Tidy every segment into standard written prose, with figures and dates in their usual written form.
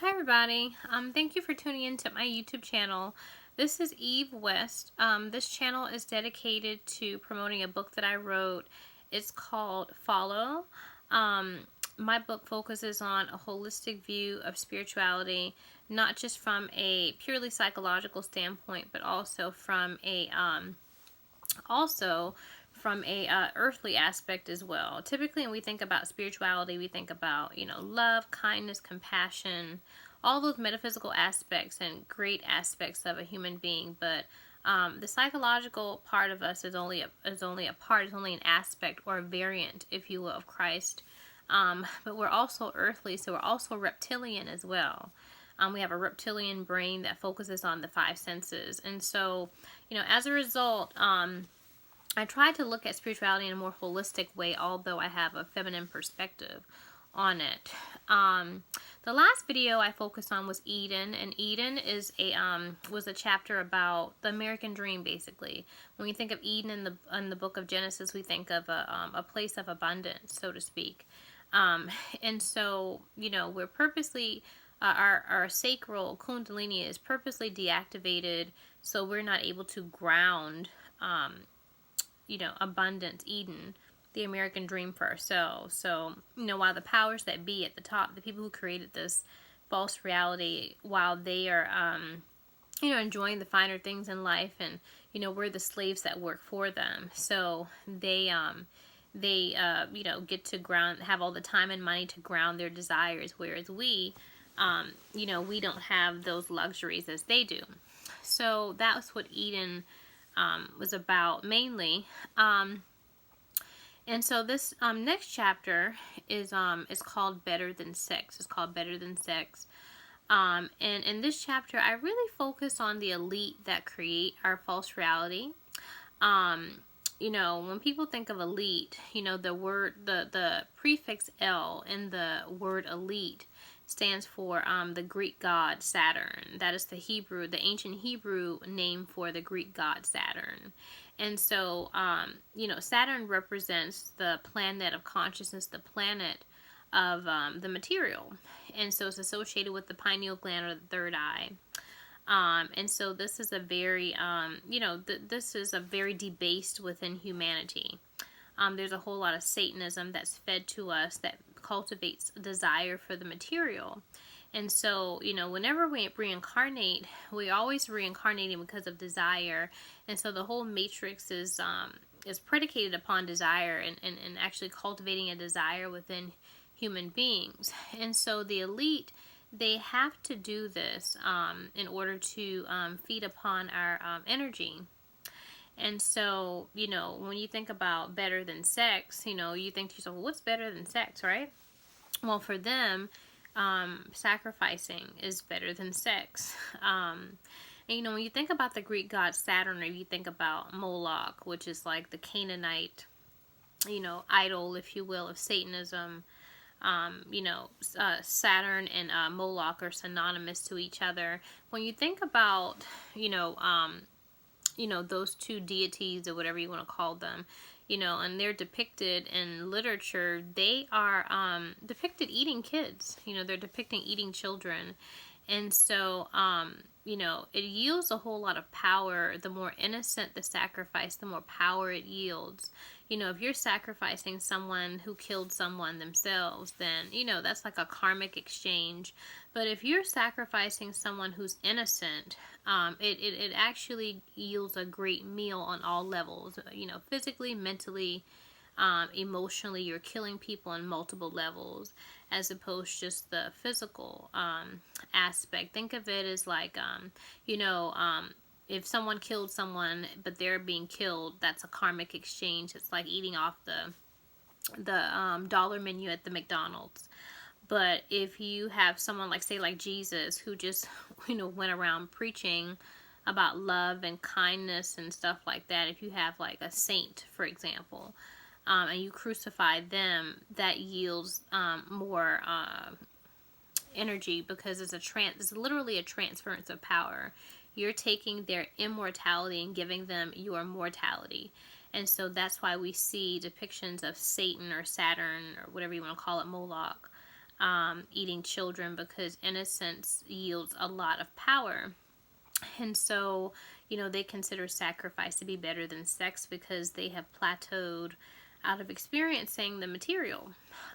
Hi everybody. Thank you for tuning into my YouTube channel. This is Eve West. This channel is dedicated to promoting a book that I wrote. It's called Follow. My book focuses on a holistic view of spirituality, not just from a purely psychological standpoint, but also from a earthly aspect as well. Typically when we think about spirituality, we think about, love, kindness, compassion, all those metaphysical aspects and great aspects of a human being. But the psychological part of us is only an aspect or a variant, if you will, of Christ. But we're also earthly, so we're also reptilian as well. We have a reptilian brain that focuses on the five senses. And so, as a result, I tried to look at spirituality in a more holistic way, although I have a feminine perspective on it. The last video I focused on was Eden, and Eden is was a chapter about the American dream, basically. When we think of Eden in the book of Genesis, we think of a place of abundance, so to speak. And so, we're purposely, our sacral kundalini is purposely deactivated, so we're not able to ground, abundance, Eden, the American dream for ourselves. So, while the powers that be at the top, the people who created this false reality, while they are, enjoying the finer things in life, and, we're the slaves that work for them. So they get to have all the time and money to ground their desires, whereas we don't have those luxuries as they do. So that's what Eden was about mainly. And so this next chapter is called Better Than Sex. It's called Better Than Sex. And in this chapter, I really focus on the elite that create our false reality. When people think of elite, the prefix L in the word elite stands for the Greek god Saturn. That is the ancient Hebrew name for the Greek god Saturn. And so, Saturn represents the planet of consciousness, the planet of the material. And so it's associated with the pineal gland or the third eye. And so this is a very, this is a very debased within humanity. There's a whole lot of Satanism that's fed to us that cultivates desire for the material. And so, whenever we reincarnate, we always reincarnating because of desire. And so the whole matrix is predicated upon desire and actually cultivating a desire within human beings. And so the elite, they have to do this in order to feed upon our energy. And so, when you think about better than sex, you think to yourself, well, what's better than sex, right? Well, for them, sacrificing is better than sex. And, when you think about the Greek god Saturn, or you think about Moloch, which is like the Canaanite, idol, if you will, of Satanism, Saturn and Moloch are synonymous to each other. When you think about, those two deities or whatever you want to call them, and they're depicted in literature, they are depicted eating kids. They're depicting eating children. And so, it yields a whole lot of power. The more innocent the sacrifice, the more power it yields. If you're sacrificing someone who killed someone themselves, then, that's like a karmic exchange. But if you're sacrificing someone who's innocent, it actually yields a great meal on all levels. Physically, mentally, emotionally, you're killing people on multiple levels, as opposed to just the physical aspect. Think of it as like, if someone killed someone but they're being killed, that's a karmic exchange. It's like eating off the dollar menu at the McDonald's. But if you have someone like Jesus, who just went around preaching about love and kindness and stuff like that, if you have like a saint, for example, and you crucify them, that yields more energy, because it's literally a transference of power. You're taking their immortality and giving them your mortality. And so that's why we see depictions of Satan or Saturn or whatever you want to call it, Moloch, eating children, because innocence yields a lot of power. And so, they consider sacrifice to be better than sex because they have plateaued out of experiencing the material.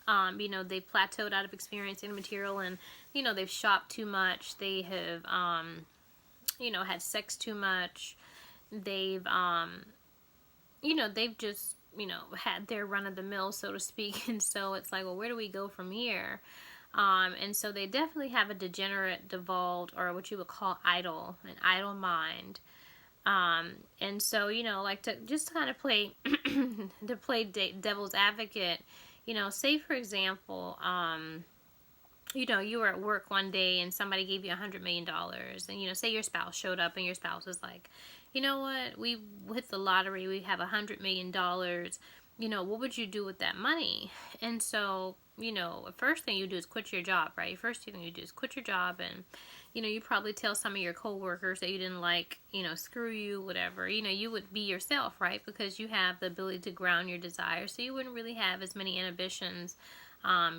They plateaued out of experiencing the material, and, they've shopped too much. They have, had sex too much. They've, they've just, had their run of the mill, so to speak. And so it's like, well, where do we go from here? And so they definitely have a degenerate, devolved, or what you would call an idle mind. And so, like to just kind of play, to play devil's advocate, say for example, you were at work one day and somebody gave you $100 million, and, say your spouse showed up and your spouse was like, you know what, we hit the lottery, we have $100 million, what would you do with that money? And so, the first thing you do is quit your job, right? First thing you do is quit your job, and, you probably tell some of your coworkers that you didn't like, screw you, whatever. You would be yourself, right? Because you have the ability to ground your desires, so you wouldn't really have as many inhibitions.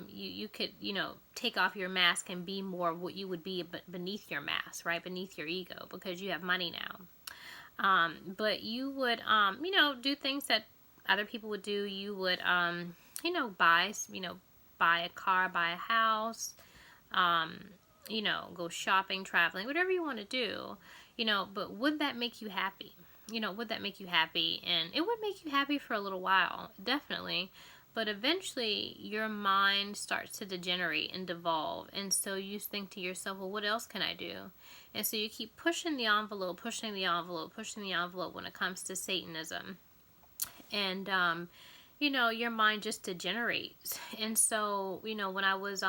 You could, take off your mask and be more what you would be beneath your mask, right? Beneath your ego, because you have money now. But you would, do things that other people would do. You would, buy a car, buy a house, go shopping, traveling, whatever you want to do, but would that make you happy? Would that make you happy? And it would make you happy for a little while, definitely. But eventually your mind starts to degenerate and devolve. And so you think to yourself, well, what else can I do? And so you keep pushing the envelope, pushing the envelope, pushing the envelope when it comes to Satanism. And, your mind just degenerates. And so, when I was,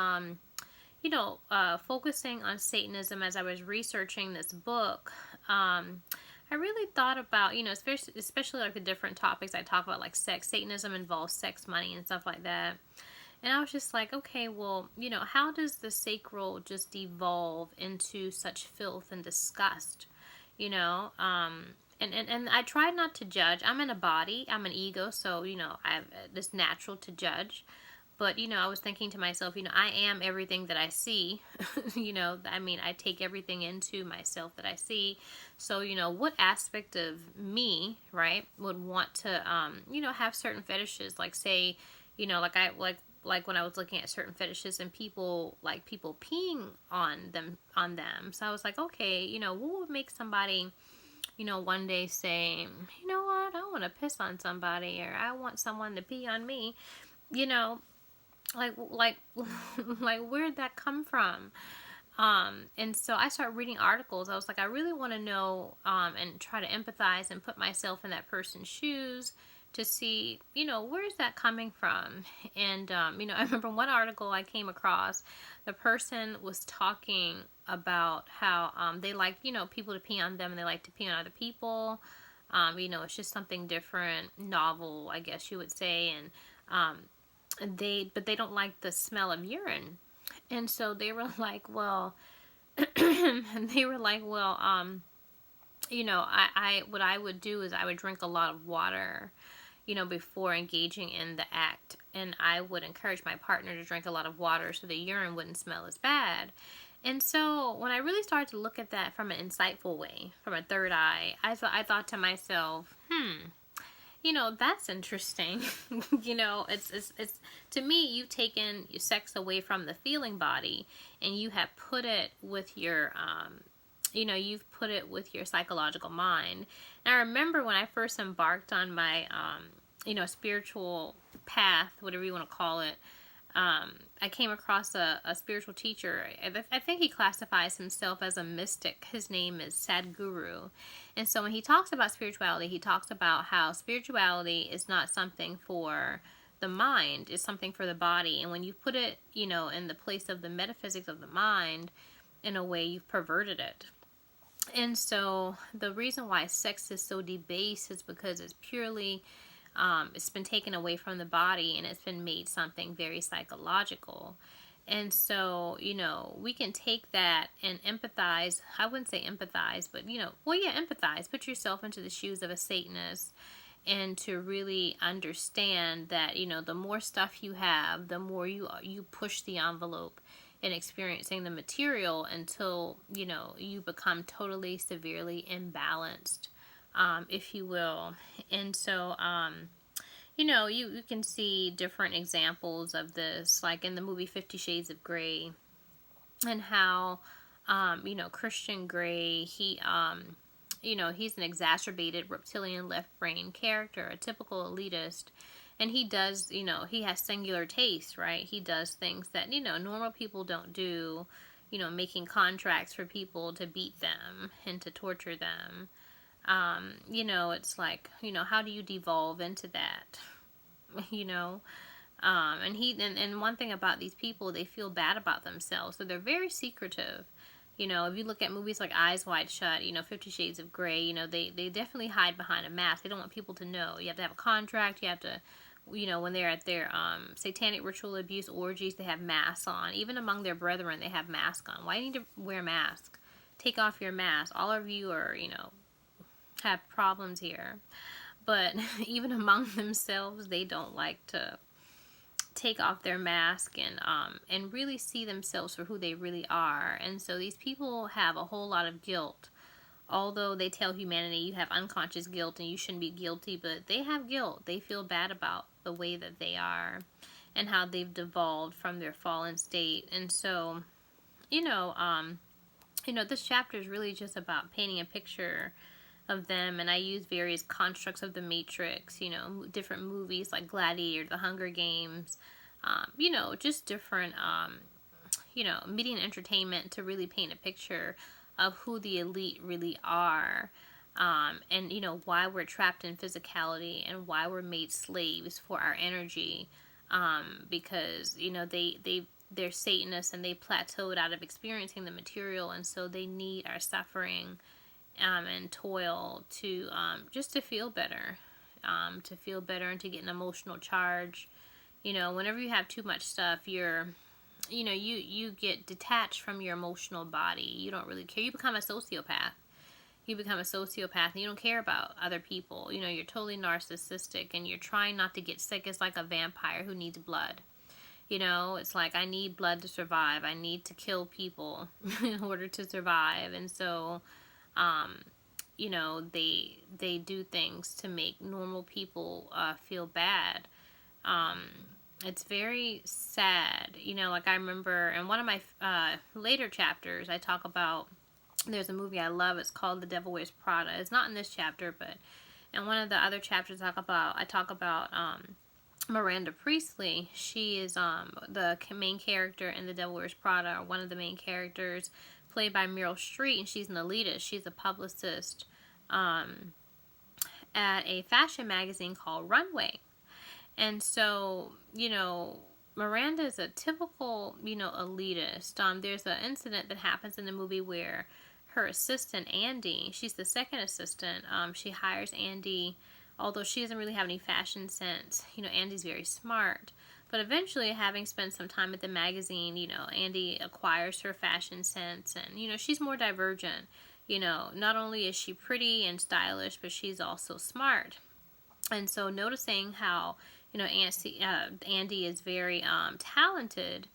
focusing on Satanism as I was researching this book, I really thought about, especially like the different topics I talk about, like sex. Satanism involves sex, money, and stuff like that. And I was just like, okay, well, how does the sacral just devolve into such filth and disgust? And I tried not to judge. I'm in a body. I'm an ego, so, it's natural to judge. But, I was thinking to myself, I am everything that I see. I take everything into myself that I see. So, what aspect of me, right, would want to, have certain fetishes, like say, like when I was looking at certain fetishes and people peeing on them. So I was like, okay, what would make somebody, one day say, you know what, I want to piss on somebody, or I want someone to pee on me, like where'd that come from? And so I started reading articles. I was like, I really want to know, and try to empathize and put myself in that person's shoes to see, where is that coming from? And, I remember one article I came across, the person was talking about how, they like, people to pee on them, and they like to pee on other people. It's just something different, novel, I guess you would say. And, but they don't like the smell of urine. And so they were like, well, what I would do is I would drink a lot of water, before engaging in the act. And I would encourage my partner to drink a lot of water so the urine wouldn't smell as bad. And so when I really started to look at that from an insightful way, from a third eye, I thought to myself, that's interesting. It's to me, you've taken sex away from the feeling body, and you have put it with your, you've put it with your psychological mind. And I remember when I first embarked on my, spiritual path, whatever you want to call it, I came across a spiritual teacher. I think he classifies himself as a mystic. His name is Sadhguru. And so when he talks about spirituality, he talks about how spirituality is not something for the mind, it's something for the body. And when you put it, in the place of the metaphysics of the mind, in a way, you've perverted it. And so the reason why sex is so debased is because it's purely, it's been taken away from the body, and it's been made something very psychological. And so, we can take that and empathize. I wouldn't say empathize, but, empathize. Put yourself into the shoes of a Satanist and to really understand that, you know, the more stuff you have, the more you push the envelope in experiencing the material until, you know, you become totally severely imbalanced, if you will. And so, you know, you can see different examples of this, like in the movie 50 Shades of Grey, and how, you know, Christian Grey, he, you know, he's an exacerbated reptilian left brain character, a typical elitist. And he does, you know, he has singular taste, right? He does things that, you know, normal people don't do, you know, making contracts for people to beat them and to torture them. You know, it's like, you know, how do you devolve into that? You know? And one thing about these people, they feel bad about themselves. So they're very secretive. You know, if you look at movies like Eyes Wide Shut, you know, 50 Shades of Grey, you know, they definitely hide behind a mask. They don't want people to know. You have to have a contract. You have to, you know, when they're at their satanic ritual abuse orgies, they have masks on. Even among their brethren, they have masks on. Why do you need to wear a mask? Take off your mask. All of you are, you know, have problems here. But even among themselves, they don't like to take off their mask and really see themselves for who they really are. And so these people have a whole lot of guilt. Although they tell humanity you have unconscious guilt and you shouldn't be guilty, but they have guilt. They feel bad about the way that they are and how they've devolved from their fallen state. And so, you know, this chapter is really just about painting a picture of them, and I use various constructs of the Matrix, you know, different movies like Gladiator, The Hunger Games, you know, just different, you know, media and entertainment to really paint a picture of who the elite really are, and, you know, why we're trapped in physicality and why we're made slaves for our energy, because, you know, they're Satanists and they plateaued out of experiencing the material, and so they need our suffering and toil to just to feel better, and to get an emotional charge. You know, whenever you have too much stuff, you get detached from your emotional body. You don't really care. You become a sociopath. You and you don't care about other people. You know, you're totally narcissistic and you're trying not to get sick. It's like a vampire who needs blood. You know, it's like, I need blood to survive. I need to kill people in order to survive. And so, you know, they do things to make normal people feel bad. It's very sad. You know, like I remember in one of my later chapters, I talk about, there's a movie I love. It's called The Devil Wears Prada. It's not in this chapter, but in one of the other chapters I talk about Miranda Priestley. She is the main character in The Devil Wears Prada, or one of the main characters, played by Meryl Streep, and she's an elitist. She's a publicist at a fashion magazine called Runway. And so, you know, Miranda is a typical, you know, elitist. There's an incident that happens in the movie where her assistant, Andy, she's the second assistant, she hires Andy, although she doesn't really have any fashion sense. You know, Andy's very smart. But eventually, having spent some time at the magazine, you know, Andy acquires her fashion sense, and, you know, she's more divergent. You know, not only is she pretty and stylish, but she's also smart. And so noticing how, you know, Andy is very talented,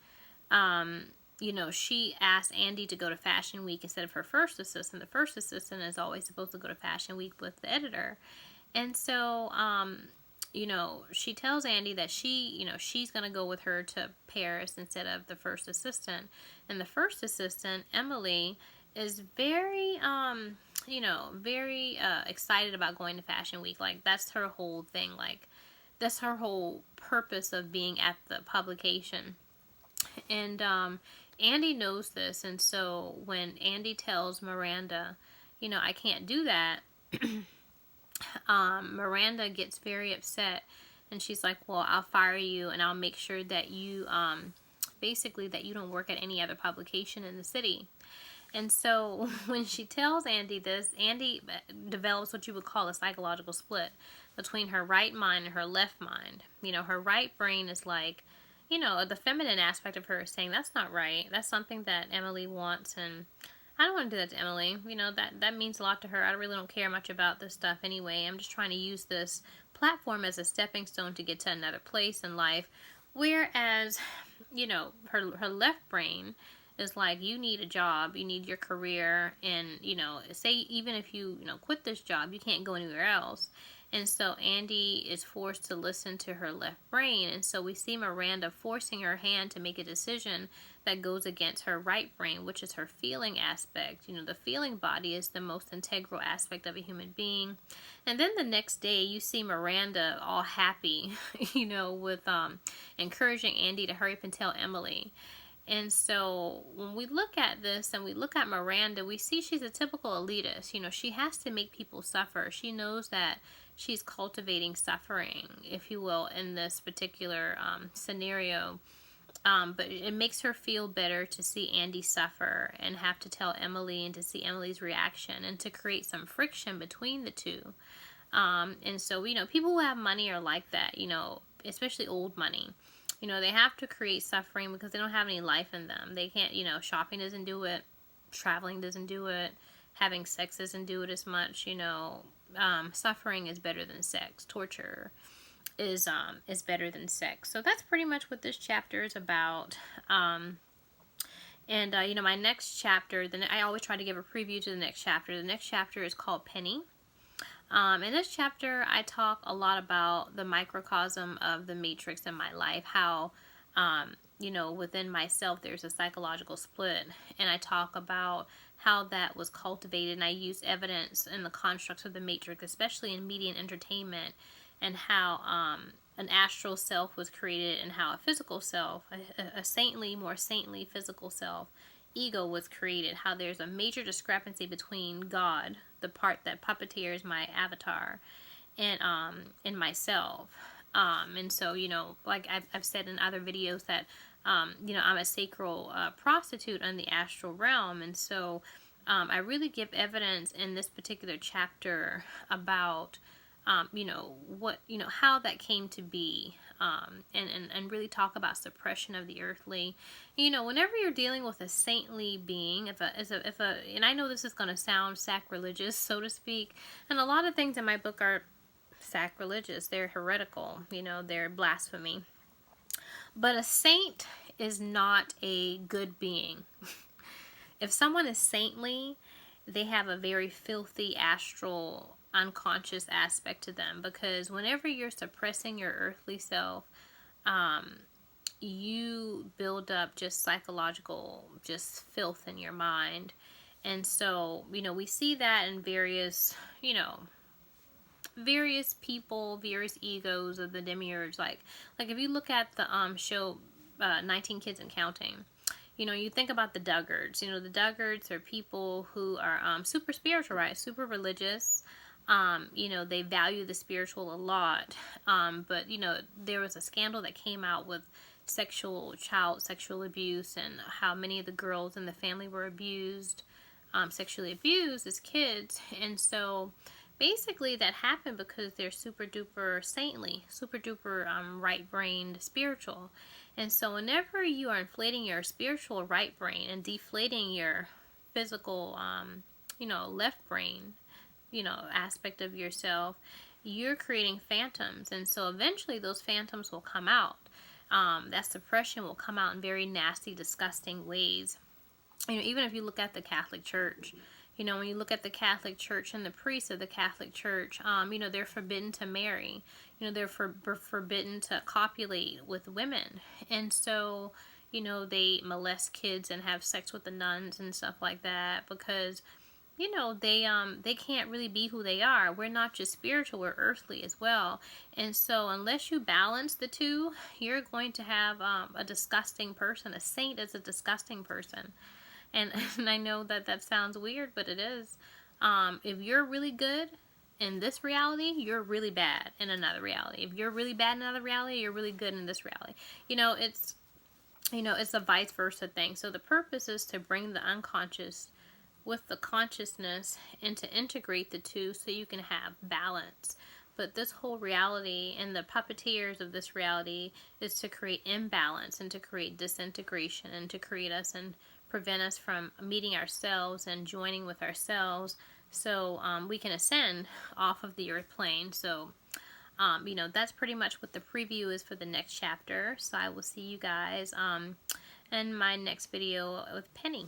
you know, she asked Andy to go to Fashion Week instead of her first assistant. The first assistant is always supposed to go to Fashion Week with the editor. And so, you know, she tells Andy that she's going to go with her to Paris instead of the first assistant. And the first assistant, Emily, is very, very excited about going to Fashion Week. Like, that's her whole thing. Like, that's her whole purpose of being at the publication. And Andy knows this. And so when Andy tells Miranda, you know, I can't do that, Miranda gets very upset, and she's like, well, I'll fire you, and I'll make sure that you, basically, that you don't work at any other publication in the city. And so when she tells Andy this, Andy develops what you would call a psychological split between her right mind and her left mind. You know, her right brain is like, you know, the feminine aspect of her is saying, that's not right. That's something that Emily wants, and I don't want to do that to Emily. You know, that means a lot to her. I really don't care much about this stuff anyway. I'm just trying to use this platform as a stepping stone to get to another place in life. Whereas, you know, her left brain is like, you need a job, you need your career, and, you know, say even if you know, quit this job, you can't go anywhere else. And so Andy is forced to listen to her left brain. And so we see Miranda forcing her hand to make a decision that goes against her right brain, which is her feeling aspect. You know, the feeling body is the most integral aspect of a human being. And then the next day you see Miranda all happy, you know, with encouraging Andy to hurry up and tell Emily. And so when we look at this and we look at Miranda, we see she's a typical elitist. You know, she has to make people suffer. She knows that she's cultivating suffering, if you will, in this particular scenario. But it makes her feel better to see Andy suffer and have to tell Emily and to see Emily's reaction and to create some friction between the two. And so, you know, people who have money are like that, you know, especially old money. You know, they have to create suffering because they don't have any life in them. They can't, you know, shopping doesn't do it. Traveling doesn't do it. Having sex doesn't do it as much, you know. Suffering is better than sex. Torture is better than sex. So that's pretty much what this chapter is about. You know, my next chapter, I always try to give a preview to the next chapter. The next chapter is called Penny. In this chapter, I talk a lot about the microcosm of the matrix in my life, how, you know, within myself, there's a psychological split, and I talk about how that was cultivated, and I use evidence in the constructs of the matrix, especially in media and entertainment, and how an astral self was created, and how a physical self, a saintly, more saintly physical self, ego was created, how there's a major discrepancy between God, the part that puppeteers my avatar, and myself. And so, you know, like I've said in other videos that, you know, I'm a sacral prostitute in the astral realm. And so I really give evidence in this particular chapter about, you know, how that came to be, and really talk about suppression of the earthly. You know, whenever you're dealing with a saintly being, and I know this is going to sound sacrilegious, so to speak, and a lot of things in my book are sacrilegious, they're heretical, you know, they're blasphemy. But a saint is not a good being. If someone is saintly, they have a very filthy astral unconscious aspect to them, because whenever you're suppressing your earthly self, you build up just psychological just filth in your mind. And so, you know, we see that in various, you know, various people, various egos of the demiurge. Like if you look at the show 19 Kids and Counting, you know, you think about the Duggards. You know, the Duggards are people who are super spiritual, right? Super religious. You know, they value the spiritual a lot. But, you know, there was a scandal that came out with child sexual abuse, and how many of the girls in the family were abused, sexually abused as kids. And so basically that happened because they're super duper saintly, super duper right-brained spiritual. And so whenever you are inflating your spiritual right brain and deflating your physical, you know, left brain, you know, aspect of yourself, you're creating phantoms. And so eventually those phantoms will come out. That suppression will come out in very nasty, disgusting ways. You know, even if you look at the Catholic Church, you know, when you look at the Catholic Church and the priests of the Catholic Church, you know, they're forbidden to marry. You know, they're forbidden to copulate with women. And so, you know, they molest kids and have sex with the nuns and stuff like that, because, you know, they can't really be who they are. We're not just spiritual, we're earthly as well. And so unless you balance the two, you're going to have a disgusting person. A saint is a disgusting person. And I know that sounds weird, but it is. If you're really good in this reality, you're really bad in another reality. If you're really bad in another reality, you're really good in this reality. You know, it's a vice versa thing. So the purpose is to bring the unconscious with the consciousness and to integrate the two so you can have balance. But this whole reality and the puppeteers of this reality is to create imbalance and to create disintegration and to create us in prevent us from meeting ourselves and joining with ourselves, so we can ascend off of the earth plane. So you know, that's pretty much what the preview is for the next chapter. So I will see you guys in my next video with Penny.